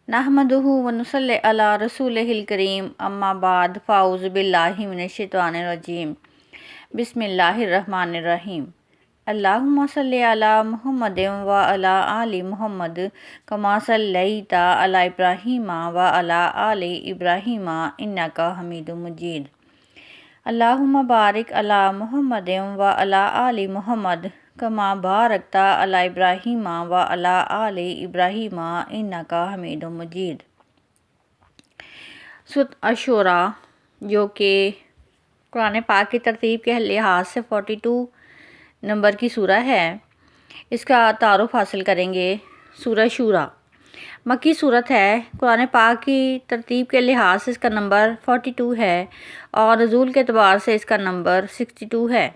نحمدہ ونصلی علی رسولہ الکریم اما بعد فاعوذ باللہ من الشیطان الرجیم بسم اللہ الرحمن الرحیم اللہم صلی علی محمد و علی آل محمد کما صلیت علی ابراہیم و علی آل ابراہیم انکا حمید مجید اللہم بارک علی محمد و علی آل محمد کما بارکت علی ابراہیم و علی آل ابراہیم انکا حمید مجید۔ سورۃ الشورى جو کہ قرآن پاک کی ترتیب کے لحاظ سے 42 نمبر کی سورہ ہے، اس کا تعارف حاصل کریں گے۔ سورہ شورى مکی صورت ہے، قرآن پاک کی ترتیب کے لحاظ سے اس کا نمبر 42 ہے اور نزول کے اعتبار سے اس کا نمبر 62 ہے۔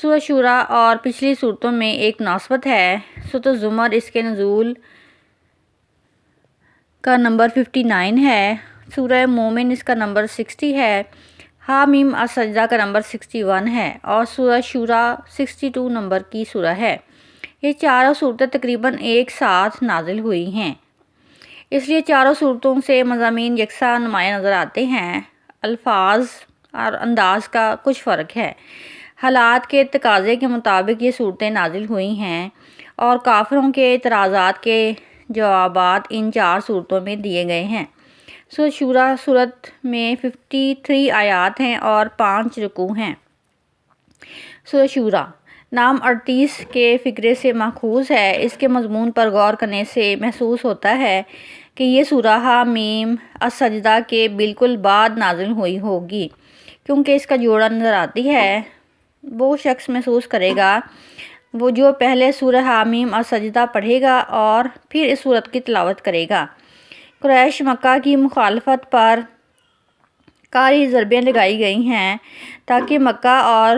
سورہ شورى اور پچھلی صورتوں میں ایک مناسبت ہے۔ سورۃ الزمر اس کے نزول کا نمبر 59 ہے، سورہ مومن اس کا نمبر 60 ہے، حامیم السجدہ کا نمبر 61 ہے اور سورہ شورى 62 نمبر کی سورہ ہے۔ یہ چاروں صورتیں تقریباً ایک ساتھ نازل ہوئی ہیں، اس لیے چاروں صورتوں سے مضامین یکساں نمایاں نظر آتے ہیں۔ الفاظ اور انداز کا کچھ فرق ہے۔ حالات کے تقاضے کے مطابق یہ صورتیں نازل ہوئی ہیں اور کافروں کے اعتراضات کے جوابات ان چار صورتوں میں دیے گئے ہیں۔ سورۃ شورى صورت میں 53 آیات ہیں اور 5 رکوع ہیں۔ سورہ شورى نام 38 کے فقرے سے ماخوذ ہے۔ اس کے مضمون پر غور کرنے سے محسوس ہوتا ہے کہ یہ سورہ حامیم السجدہ کے بالکل بعد نازل ہوئی ہوگی، کیونکہ اس کا جوڑا نظر آتی ہے۔ وہ شخص محسوس کرے گا وہ جو پہلے سورہ حامیم السجدہ پڑھے گا اور پھر اس سورت کی تلاوت کرے گا۔ قریش مکہ کی مخالفت پر کاری ضربیں لگائی گئی ہیں تاکہ مکہ اور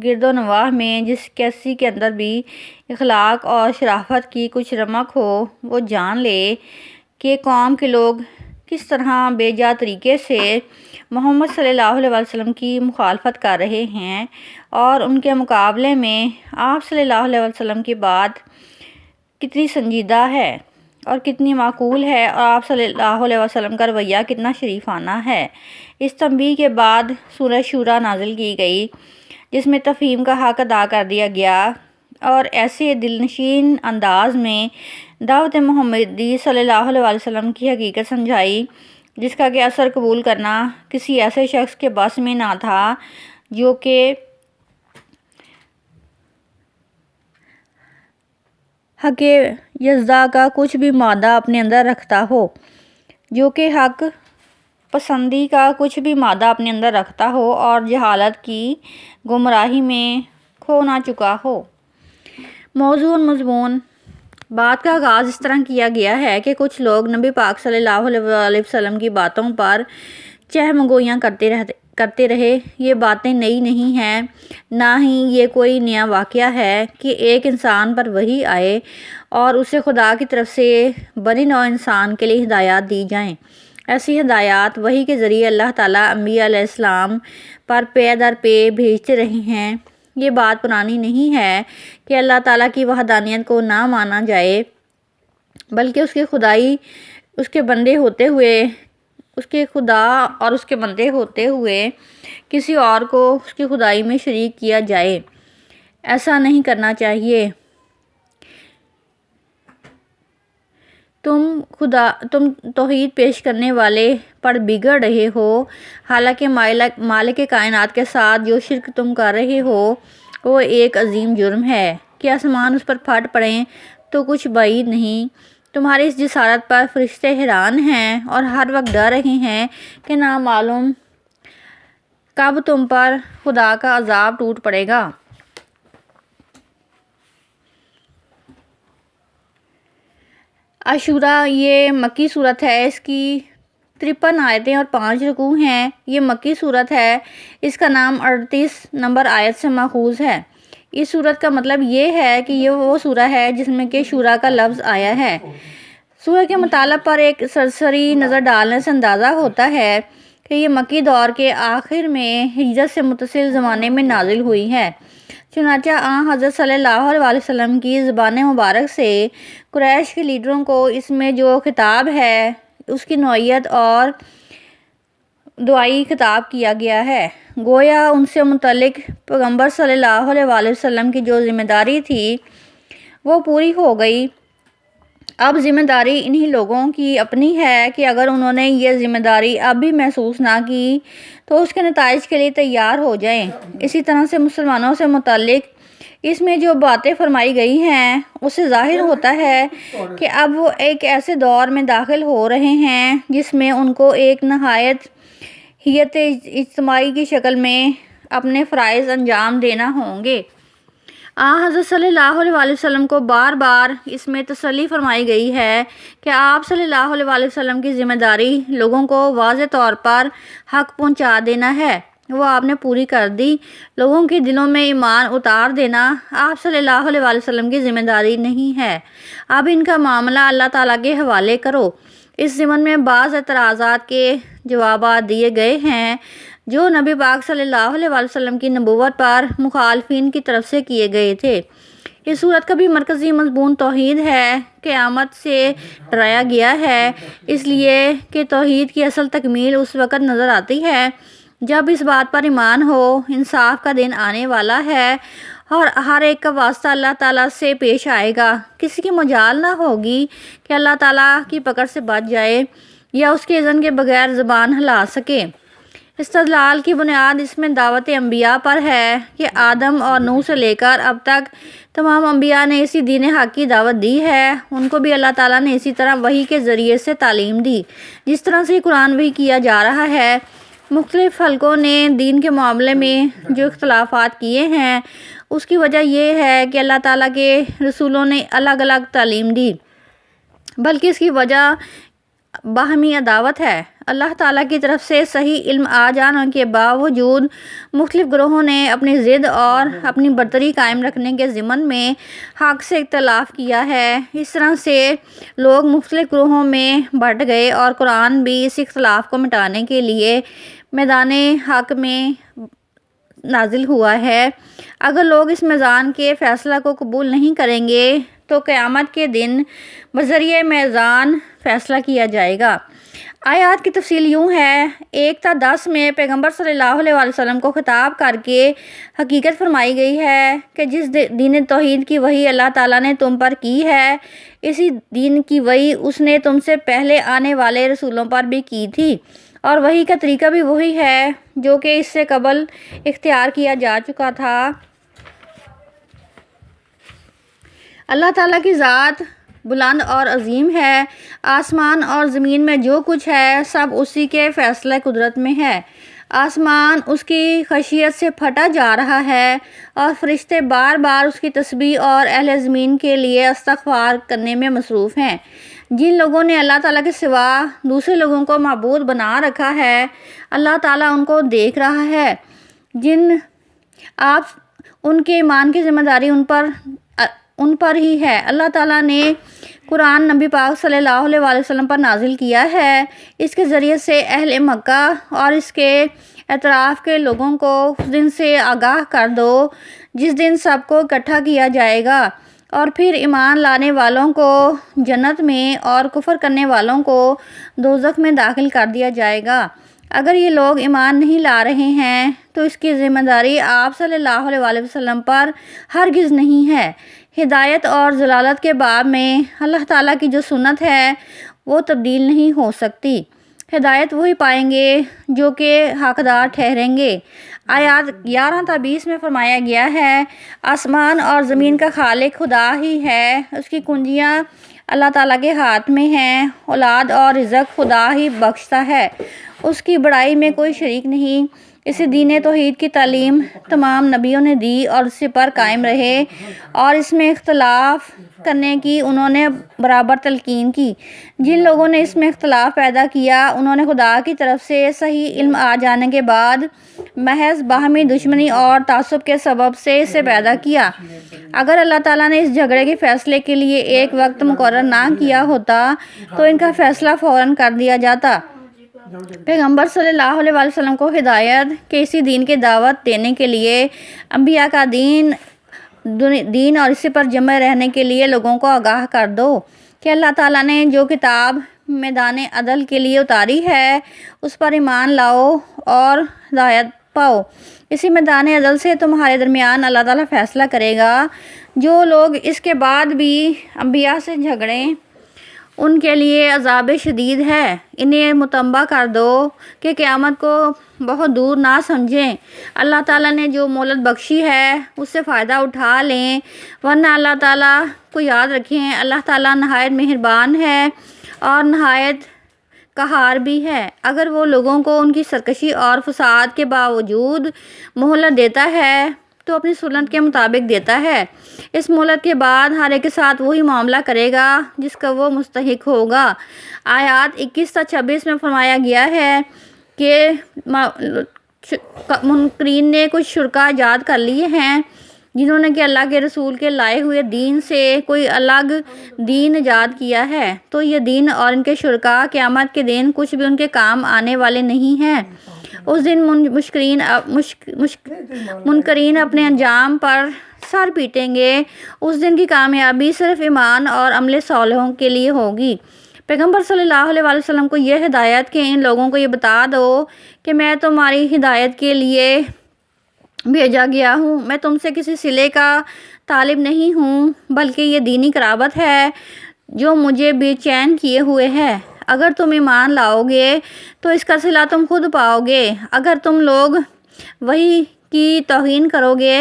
گرد و نواح میں جس کسی کے اندر بھی اخلاق اور شرافت کی کچھ رمق ہو وہ جان لے کہ قوم کے لوگ کس طرح بے جا طریقے سے محمد صلی اللہ علیہ وسلم کی مخالفت کر رہے ہیں اور ان کے مقابلے میں آپ صلی اللہ علیہ وسلم کی بات کتنی سنجیدہ ہے اور کتنی معقول ہے اور آپ صلی اللہ علیہ وسلم کا رویہ کتنا شریفانہ ہے۔ اس تنبیہ کے بعد سورہ شورى نازل کی گئی جس میں تفہیم کا حق ادا کر دیا گیا اور ایسے دلنشین انداز میں دعوت محمدی صلی اللہ علیہ وسلم کی حقیقت سمجھائی جس کا کہ اثر قبول کرنا کسی ایسے شخص کے بس میں نہ تھا جو کہ حق یزدہ کا کچھ بھی مادہ اپنے اندر رکھتا ہو، جو کہ حق پسندی کا کچھ بھی مادہ اپنے اندر رکھتا ہو اور جہالت کی گمراہی میں کھو نہ چکا ہو۔ موضوع اور مضمون بات کا آغاز اس طرح کیا گیا ہے کہ کچھ لوگ نبی پاک صلی اللہ علیہ وسلم کی باتوں پر چہم گوئیاں کرتے رہے۔ یہ باتیں نئی نہیں ہیں، نہ ہی یہ کوئی نیا واقعہ ہے کہ ایک انسان پر وحی آئے اور اسے خدا کی طرف سے بنی نوع انسان کے لیے ہدایات دی جائیں۔ ایسی ہدایات وحی کے ذریعے اللہ تعالیٰ انبیاء علیہ السلام پر پے در پے بھیجتے رہے ہیں۔ یہ بات پرانی نہیں ہے کہ اللہ تعالیٰ کی وحدانیت کو نہ مانا جائے، بلکہ اس کی خدائی اس کے بندے ہوتے ہوئے اس کے خدا اور اس کے بندے ہوتے ہوئے کسی اور کو اس کی خدائی میں شریک کیا جائے۔ ایسا نہیں کرنا چاہیے۔ تم توحید پیش کرنے والے پر بگڑ رہے ہو، حالانکہ مالک کائنات کے ساتھ جو شرک تم کر رہے ہو وہ ایک عظیم جرم ہے کہ آسمان اس پر پھٹ پڑیں تو کچھ بعید نہیں۔ تمہاری اس جسارت پر فرشتے حیران ہیں اور ہر وقت ڈر رہے ہیں کہ نامعلوم کب تم پر خدا کا عذاب ٹوٹ پڑے گا۔ الشورى یہ مکی صورت ہے، اس کی 53 آیتیں اور 5 رکوع ہیں۔ یہ مکی صورت ہے، اس کا نام 38 نمبر آیت سے ماخوذ ہے۔ اس صورت کا مطلب یہ ہے کہ یہ وہ سورہ ہے جس میں کہ شورى کا لفظ آیا ہے۔ سورہ کے مطالب پر ایک سرسری نظر ڈالنے سے اندازہ ہوتا ہے کہ یہ مکی دور کے آخر میں ہجرت سے متصل زمانے میں نازل ہوئی ہے۔ چنانچہ حضرت صلی اللہ علیہ وسلم کی زبان مبارک سے قریش کے لیڈروں کو اس میں جو خطاب ہے اس کی نوعیت اور دعائی خطاب کیا گیا ہے۔ گویا ان سے متعلق پیغمبر صلی اللہ علیہ وسلم کی جو ذمہ داری تھی وہ پوری ہو گئی۔ اب ذمہ داری انہی لوگوں کی اپنی ہے کہ اگر انہوں نے یہ ذمہ داری اب بھی محسوس نہ کی تو اس کے نتائج کے لیے تیار ہو جائیں۔ اسی طرح سے مسلمانوں سے متعلق اس میں جو باتیں فرمائی گئی ہیں اس سے ظاہر ہوتا ہے کہ اب وہ ایک ایسے دور میں داخل ہو رہے ہیں جس میں ان کو ایک نہایت حیت اجتماعی کی شکل میں اپنے فرائض انجام دینا ہوں گے۔ حضرت صلی اللہ علیہ وسلم کو بار بار اس میں تسلی فرمائی گئی ہے کہ آپ صلی اللہ علیہ وسلم کی ذمہ داری لوگوں کو واضح طور پر حق پہنچا دینا ہے، وہ آپ نے پوری کر دی۔ لوگوں کے دلوں میں ایمان اتار دینا آپ صلی اللہ علیہ وسلم کی ذمہ داری نہیں ہے۔ اب ان کا معاملہ اللہ تعالیٰ کے حوالے کرو۔ اس ضمن میں بعض اعتراضات کے جوابات دیے گئے ہیں جو نبی پاک صلی اللہ علیہ وسلم کی نبوت پر مخالفین کی طرف سے کیے گئے تھے۔ اس صورت کا بھی مرکزی مضمون توحید ہے۔ قیامت سے ڈرایا گیا ہے اس لیے کہ توحید کی اصل تکمیل اس وقت نظر آتی ہے جب اس بات پر ایمان ہو انصاف کا دن آنے والا ہے اور ہر ایک کا واسطہ اللہ تعالیٰ سے پیش آئے گا۔ کسی کی مجال نہ ہوگی کہ اللہ تعالیٰ کی پکڑ سے بچ جائے یا اس کے اذن کے بغیر زبان ہلا سکے۔ استدلال کی بنیاد اس میں دعوت انبیاء پر ہے کہ آدم اور نوح سے لے کر اب تک تمام انبیاء نے اسی دین حق کی دعوت دی ہے۔ ان کو بھی اللہ تعالیٰ نے اسی طرح وحی کے ذریعے سے تعلیم دی جس طرح سے قرآن وحی کیا جا رہا ہے۔ مختلف حلقوں نے دین کے معاملے میں جو اختلافات کیے ہیں اس کی وجہ یہ ہے کہ اللہ تعالیٰ کے رسولوں نے الگ الگ تعلیم دی، بلکہ اس کی وجہ باہمی عداوت ہے۔ اللہ تعالیٰ کی طرف سے صحیح علم آ جانے کے باوجود مختلف گروہوں نے اپنی ضد اور اپنی برتری قائم رکھنے کے ضمن میں حق سے اختلاف کیا ہے۔ اس طرح سے لوگ مختلف گروہوں میں بٹ گئے اور قرآن بھی اس اختلاف کو مٹانے کے لیے میدان حق میں نازل ہوا ہے۔ اگر لوگ اس میزان کے فیصلہ کو قبول نہیں کریں گے تو قیامت کے دن بذریعہ میزان فیصلہ کیا جائے گا۔ آیات کی تفصیل یوں ہے۔ 1 تا 10 میں پیغمبر صلی اللہ علیہ وسلم کو خطاب کر کے حقیقت فرمائی گئی ہے کہ جس دین توحید کی وحی اللہ تعالیٰ نے تم پر کی ہے اسی دین کی وحی اس نے تم سے پہلے آنے والے رسولوں پر بھی کی تھی، اور وحی کا طریقہ بھی وہی ہے جو کہ اس سے قبل اختیار کیا جا چکا تھا۔ اللہ تعالیٰ کی ذات بلند اور عظیم ہے۔ آسمان اور زمین میں جو کچھ ہے سب اسی کے فیصلہ قدرت میں ہے۔ آسمان اس کی خشیت سے پھٹا جا رہا ہے اور فرشتے بار بار اس کی تسبیح اور اہل زمین کے لیے استغفار کرنے میں مصروف ہیں۔ جن لوگوں نے اللہ تعالیٰ کے سوا دوسرے لوگوں کو معبود بنا رکھا ہے اللہ تعالیٰ ان کو دیکھ رہا ہے۔ ان کے ایمان کی ذمہ داری ان پر ہی ہے۔ اللہ تعالیٰ نے قرآن نبی پاک صلی اللہ علیہ وسلم پر نازل کیا ہے۔ اس کے ذریعے سے اہل مکہ اور اس کے اطراف کے لوگوں کو اس دن سے آگاہ کر دو جس دن سب کو اکٹھا کیا جائے گا، اور پھر ایمان لانے والوں کو جنت میں اور کفر کرنے والوں کو دوزخ میں داخل کر دیا جائے گا۔ اگر یہ لوگ ایمان نہیں لا رہے ہیں تو اس کی ذمہ داری آپ صلی اللہ علیہ وسلم پر ہرگز نہیں ہے۔ ہدایت اور ضلالت کے باب میں اللہ تعالیٰ کی جو سنت ہے وہ تبدیل نہیں ہو سکتی۔ ہدایت وہی پائیں گے جو کہ حقدار ٹھہریں گے۔ آیات 11 تا 20 میں فرمایا گیا ہے، آسمان اور زمین کا خالق خدا ہی ہے، اس کی کنجیاں اللہ تعالیٰ کے ہاتھ میں ہیں، اولاد اور رزق خدا ہی بخشتا ہے، اس کی بڑائی میں کوئی شریک نہیں۔ اسی دین توحید کی تعلیم تمام نبیوں نے دی اور اسی پر قائم رہے، اور اس میں اختلاف کرنے کی انہوں نے برابر تلقین کی۔ جن لوگوں نے اس میں اختلاف پیدا کیا انہوں نے خدا کی طرف سے صحیح علم آ جانے کے بعد محض باہمی دشمنی اور تعصب کے سبب سے اسے پیدا کیا۔ اگر اللہ تعالیٰ نے اس جھگڑے کے فیصلے کے لیے ایک وقت مقرر نہ کیا ہوتا تو ان کا فیصلہ فوراً کر دیا جاتا۔ پیغمبر صلی اللہ علیہ وسلم کو ہدایت کے اسی دین کی دعوت دینے کے لیے انبیاء کا دین دین اور اسی پر جمع رہنے کے لیے لوگوں کو آگاہ کر دو کہ اللہ تعالیٰ نے جو کتاب میدان عدل کے لیے اتاری ہے اس پر ایمان لاؤ اور ہدایت پاؤ۔ اسی میدان عدل سے تمہارے درمیان اللہ تعالیٰ فیصلہ کرے گا۔ جو لوگ اس کے بعد بھی انبیاء سے جھگڑیں ان کے لیے عذاب شدید ہے۔ انہیں متنبہ کر دو کہ قیامت کو بہت دور نہ سمجھیں۔ اللہ تعالیٰ نے جو مہلت بخشی ہے اس سے فائدہ اٹھا لیں، ورنہ اللہ تعالیٰ کو یاد رکھیں، اللہ تعالیٰ نہایت مہربان ہے اور نہایت قہار بھی ہے۔ اگر وہ لوگوں کو ان کی سرکشی اور فساد کے باوجود مہلت دیتا ہے تو اپنی سنت کے مطابق دیتا ہے۔ اس مہلت کے بعد ہر ایک کے ساتھ وہی معاملہ کرے گا جس کا وہ مستحق ہوگا۔ آیات 21 تا 26 میں فرمایا گیا ہے کہ منکرین نے کچھ شرکا ایجاد کر لیے ہیں جنہوں نے کہ اللہ کے رسول کے لائے ہوئے دین سے کوئی الگ دین ایجاد کیا ہے، تو یہ دین اور ان کے شرکا قیامت کے دن کچھ بھی ان کے کام آنے والے نہیں ہیں۔ اس دن منکرین اپنے انجام پر سر پیٹیں گے۔ اس دن کی کامیابی صرف ایمان اور عمل صالحوں کے لیے ہوگی۔ پیغمبر صلی اللہ علیہ وسلم کو یہ ہدایت کہ ان لوگوں کو یہ بتا دو کہ میں تمہاری ہدایت کے لیے بھیجا گیا ہوں، میں تم سے کسی صلے کا طالب نہیں ہوں، بلکہ یہ دینی قرابت ہے جو مجھے بے چین کیے ہوئے ہے۔ اگر تم ایمان لاؤ گے تو اس کا صلہ تم خود پاؤ گے، اگر تم لوگ وحی کی توہین کرو گے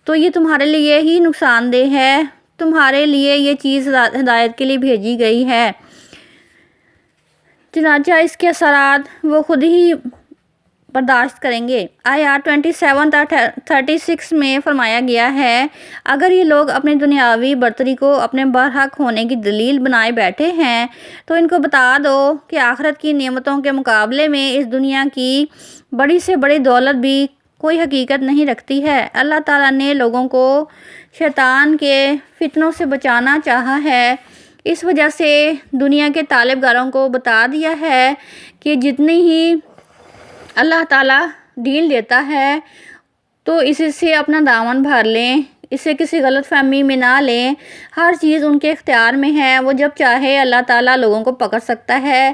تو یہ تمہارے لیے ہی نقصان دہ ہے، تمہارے لیے یہ چیز ہدایت کے لیے بھیجی گئی ہے، چنانچہ اس کے اثرات وہ خود ہی برداشت کریں گے۔ آیات 27 تا 36 میں فرمایا گیا ہے، اگر یہ لوگ اپنی دنیاوی برتری کو اپنے برحق ہونے کی دلیل بنائے بیٹھے ہیں تو ان کو بتا دو کہ آخرت کی نعمتوں کے مقابلے میں اس دنیا کی بڑی سے بڑی دولت بھی کوئی حقیقت نہیں رکھتی ہے۔ اللہ تعالیٰ نے لوگوں کو شیطان کے فتنوں سے بچانا چاہا ہے، اس وجہ سے دنیا کے طالب گاروں کو بتا دیا ہے کہ جتنی ہی اللہ تعالیٰ ڈیل دیتا ہے تو اس سے اپنا دامن بھر لیں، اسے کسی غلط فہمی میں نہ لیں، ہر چیز ان کے اختیار میں ہے، وہ جب چاہے اللہ تعالیٰ لوگوں کو پکڑ سکتا ہے،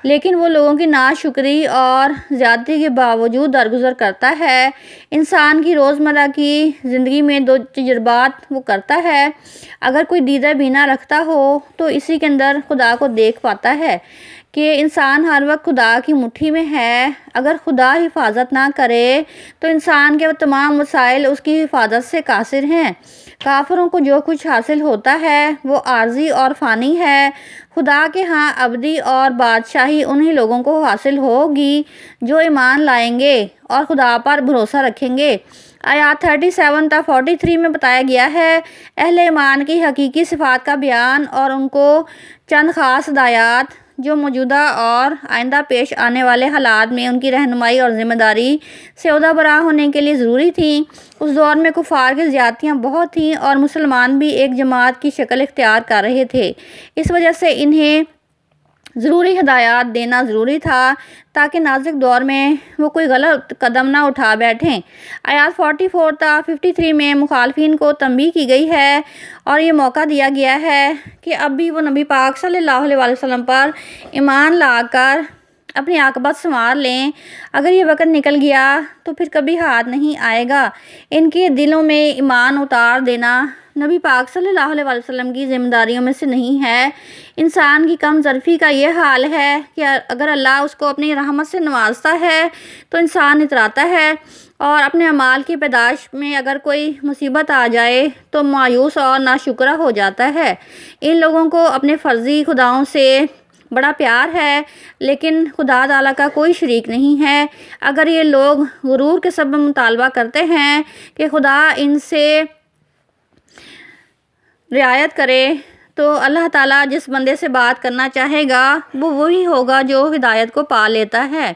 لیکن وہ لوگوں کی ناشکری اور زیادتی کے باوجود درگزر کرتا ہے۔ انسان کی روزمرہ کی زندگی میں دو تجربات وہ کرتا ہے، اگر کوئی دیدہ بینا رکھتا ہو تو اسی کے اندر خدا کو دیکھ پاتا ہے کہ انسان ہر وقت خدا کی مٹھی میں ہے۔ اگر خدا حفاظت نہ کرے تو انسان کے تمام وسائل اس کی حفاظت سے قاصر ہیں۔ کافروں کو جو کچھ حاصل ہوتا ہے وہ عارضی اور فانی ہے، خدا کے ہاں ابدی اور بادشاہی انہی لوگوں کو حاصل ہوگی جو ایمان لائیں گے اور خدا پر بھروسہ رکھیں گے۔ آیات 37 تا 43 میں بتایا گیا ہے، اہل ایمان کی حقیقی صفات کا بیان اور ان کو چند خاص ہدایات جو موجودہ اور آئندہ پیش آنے والے حالات میں ان کی رہنمائی اور ذمہ داری سے عہدہ برآں ہونے کے لیے ضروری تھیں۔ اس دور میں کفار کی زیادتیاں بہت تھیں اور مسلمان بھی ایک جماعت کی شکل اختیار کر رہے تھے، اس وجہ سے انہیں ضروری ہدایات دینا ضروری تھا تاکہ نازک دور میں وہ کوئی غلط قدم نہ اٹھا بیٹھیں۔ آیات 44 تا 53 میں مخالفین کو تنبیہ کی گئی ہے اور یہ موقع دیا گیا ہے کہ اب بھی وہ نبی پاک صلی اللہ علیہ وسلم پر ایمان لا کر اپنی عاقبت سنوار لیں، اگر یہ وقت نکل گیا تو پھر کبھی ہاتھ نہیں آئے گا۔ ان کے دلوں میں ایمان اتار دینا نبی پاک صلی اللہ علیہ وسلم کی ذمہ داریوں میں سے نہیں ہے۔ انسان کی کم ظرفی کا یہ حال ہے کہ اگر اللہ اس کو اپنی رحمت سے نوازتا ہے تو انسان اتراتا ہے، اور اپنے اعمال کی پیدائش میں اگر کوئی مصیبت آ جائے تو مایوس اور ناشکرہ ہو جاتا ہے۔ ان لوگوں کو اپنے فرضی خداؤں سے بڑا پیار ہے، لیکن خدا تعالیٰ کا کوئی شریک نہیں ہے۔ اگر یہ لوگ غرور کے سبب مطالبہ کرتے ہیں کہ خدا ان سے رعایت کرے تو اللہ تعالیٰ جس بندے سے بات کرنا چاہے گا وہ وہی ہوگا جو ہدایت کو پا لیتا ہے۔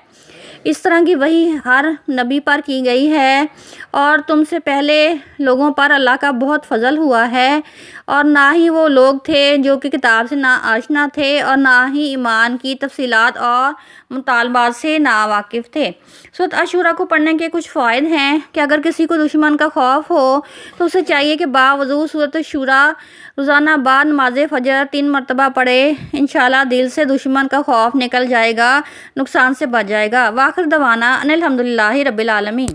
اس طرح کی وحی ہر نبی پر کی گئی ہے، اور تم سے پہلے لوگوں پر اللہ کا بہت فضل ہوا ہے، اور نہ ہی وہ لوگ تھے جو کہ کتاب سے نا آشنا تھے، اور نہ ہی ایمان کی تفصیلات اور مطالبات سے ناواقف تھے۔ سورۃ عاشوراء کو پڑھنے کے کچھ فوائد ہیں کہ اگر کسی کو دشمن کا خوف ہو تو اسے چاہیے کہ باوضو سورۃ شورا روزانہ بعد نماز فجر 3 مرتبہ پڑھے۔ انشاءاللہ دل سے دشمن کا خوف نکل جائے گا، نقصان سے بچ جائے گا۔ وآخر دعوانا ان الحمدللہ رب العالمین۔